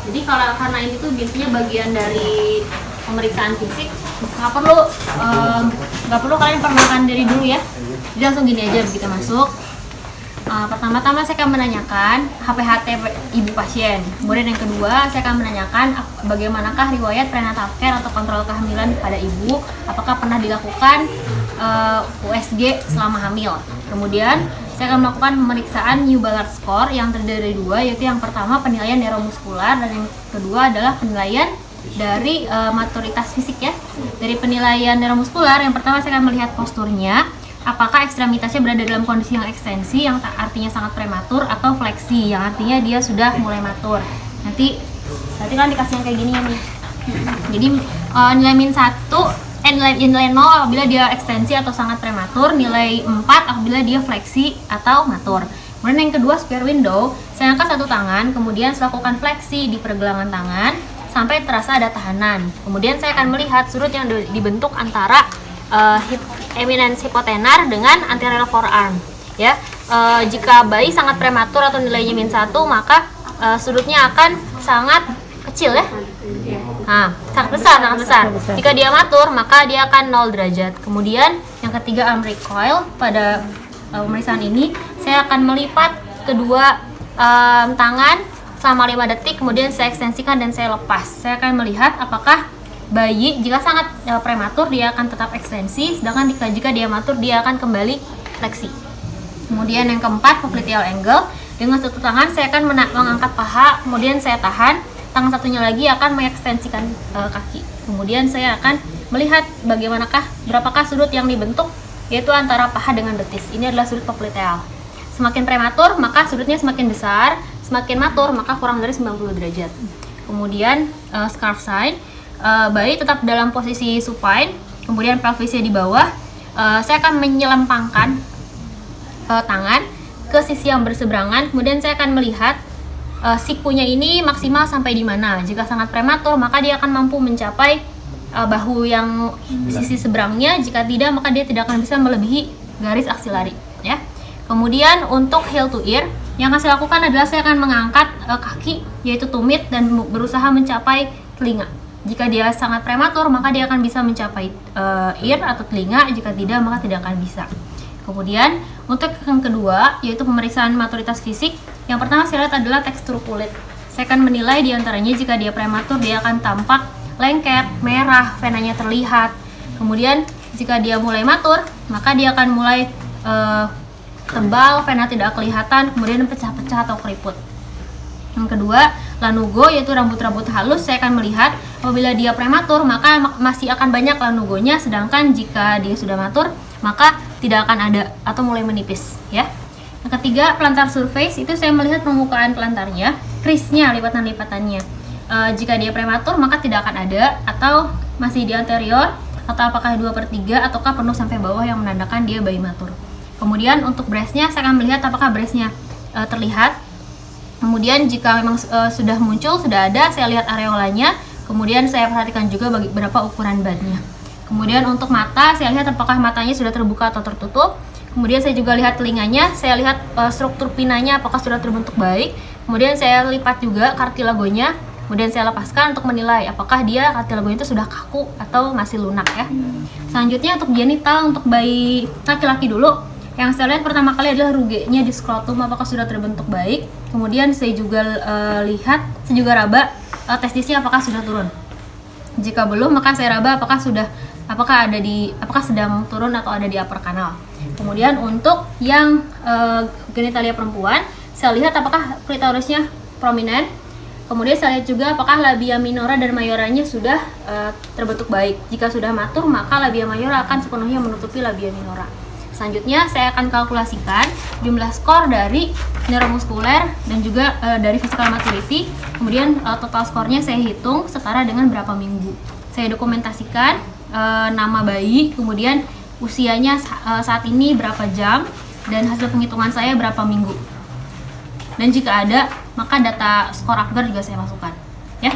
Jadi karena ini tuh biasanya bagian dari pemeriksaan fisik, nggak perlu kalian perkenalkan diri dulu ya. Jadi langsung gini aja begitu masuk. Pertama-tama saya akan menanyakan HPHT ibu pasien. Kemudian yang kedua, saya akan menanyakan bagaimanakah riwayat prenatal care atau kontrol kehamilan pada ibu, apakah pernah dilakukan USG selama hamil. Kemudian saya akan melakukan pemeriksaan New Ballard Score yang terdiri dari dua, yaitu yang pertama penilaian neuromuskular dan yang kedua adalah penilaian dari maturitas fisik ya. Dari penilaian neuromuskular, yang pertama saya akan melihat posturnya, apakah ekstremitasnya berada dalam kondisi yang ekstensi, yang artinya sangat prematur, atau fleksi, yang artinya dia sudah mulai matur. Nanti kan dikasih yang kayak gini nih. Jadi nilai nilai 0 apabila dia ekstensi atau sangat prematur, nilai 4 apabila dia fleksi atau matur. Kemudian yang kedua, square window, saya angkat satu tangan, kemudian saya lakukan fleksi di pergelangan tangan sampai terasa ada tahanan. Kemudian saya akan melihat sudut yang dibentuk antara eminence hipotenar dengan anterior forearm ya. Jika bayi sangat prematur atau nilainya -1, maka sudutnya akan sangat kecil ya. Nah, sangat besar. Jika dia matur, maka dia akan 0 derajat. Kemudian yang ketiga, arm recoil. Pada pemeriksaan ini saya akan melipat kedua tangan selama 5 detik, kemudian saya ekstensikan dan saya lepas. Saya akan melihat apakah bayi jika sangat prematur dia akan tetap ekstensi, sedangkan jika dia matur dia akan kembali fleksi. Kemudian yang keempat, popliteal angle. Dengan satu tangan saya akan mengangkat paha, kemudian saya tahan, tangan satunya lagi akan mengekstensikan kaki. Kemudian saya akan melihat berapakah sudut yang dibentuk, yaitu antara paha dengan betis. Ini adalah sudut popliteal. Semakin prematur maka sudutnya semakin besar, semakin matur maka kurang dari 90 derajat. Kemudian scarf sign. Bayi tetap dalam posisi supine, kemudian pelvisnya di bawah. Saya akan menyelempangkan tangan ke sisi yang berseberangan, kemudian saya akan melihat sikunya ini maksimal sampai di mana. Jika sangat prematur, maka dia akan mampu mencapai bahu yang sisi seberangnya. Jika tidak, maka dia tidak akan bisa melebihi garis aksilari ya. Kemudian untuk heel to ear, yang akan saya lakukan adalah saya akan mengangkat kaki, yaitu tumit, dan berusaha mencapai telinga. Jika dia sangat prematur, maka dia akan bisa mencapai ear atau telinga. Jika tidak, maka tidak akan bisa. Kemudian untuk yang kedua, yaitu pemeriksaan maturitas fisik. Yang pertama saya lihat adalah tekstur kulit. Saya akan menilai diantaranya, jika dia prematur dia akan tampak lengket, merah, venanya terlihat. Kemudian jika dia mulai matur, maka dia akan mulai tebal, vena tidak kelihatan, kemudian pecah-pecah atau keriput. Yang kedua, lanugo, yaitu rambut-rambut halus. Saya akan melihat apabila dia prematur maka masih akan banyak lanugonya, sedangkan jika dia sudah matur maka tidak akan ada atau mulai menipis ya. Yang ketiga, plantar surface, itu saya melihat permukaan plantarnya, crease-nya, lipatan-lipatannya. Jika dia prematur maka tidak akan ada, atau masih di anterior, atau apakah 2/3 ataukah penuh sampai bawah yang menandakan dia bayi matur. Kemudian untuk breast-nya saya akan melihat apakah breast-nya terlihat. Kemudian jika memang sudah muncul, sudah ada, saya lihat areolanya. Kemudian saya perhatikan juga berapa ukuran badnya. Kemudian untuk mata, saya lihat apakah matanya sudah terbuka atau tertutup. Kemudian saya juga lihat telinganya, saya lihat struktur pinanya apakah sudah terbentuk baik. Kemudian saya lipat juga kartilagonya. Kemudian saya lepaskan untuk menilai apakah dia kartilagonya itu sudah kaku atau masih lunak ya. Selanjutnya untuk genital, untuk bayi laki-laki dulu. Yang saya lihat pertama kali adalah rugenya di skrotum, apakah sudah terbentuk baik. Kemudian saya juga saya juga raba testisnya apakah sudah turun. Jika belum, maka saya raba apakah sedang turun atau ada di upper canal. Kemudian untuk yang genitalia perempuan, saya lihat apakah klitorisnya prominent. Kemudian saya lihat juga apakah labia minora dan mayoranya sudah terbentuk baik. Jika sudah matur, maka labia mayora akan sepenuhnya menutupi labia minora. Selanjutnya saya akan kalkulasikan jumlah skor dari neuromuskuler dan juga dari physical maturity. Kemudian total skornya saya hitung setara dengan berapa minggu. Saya dokumentasikan nama bayi, kemudian usianya saat ini berapa jam, dan hasil penghitungan saya berapa minggu. Dan jika ada, maka data skor Apgar juga saya masukkan ya.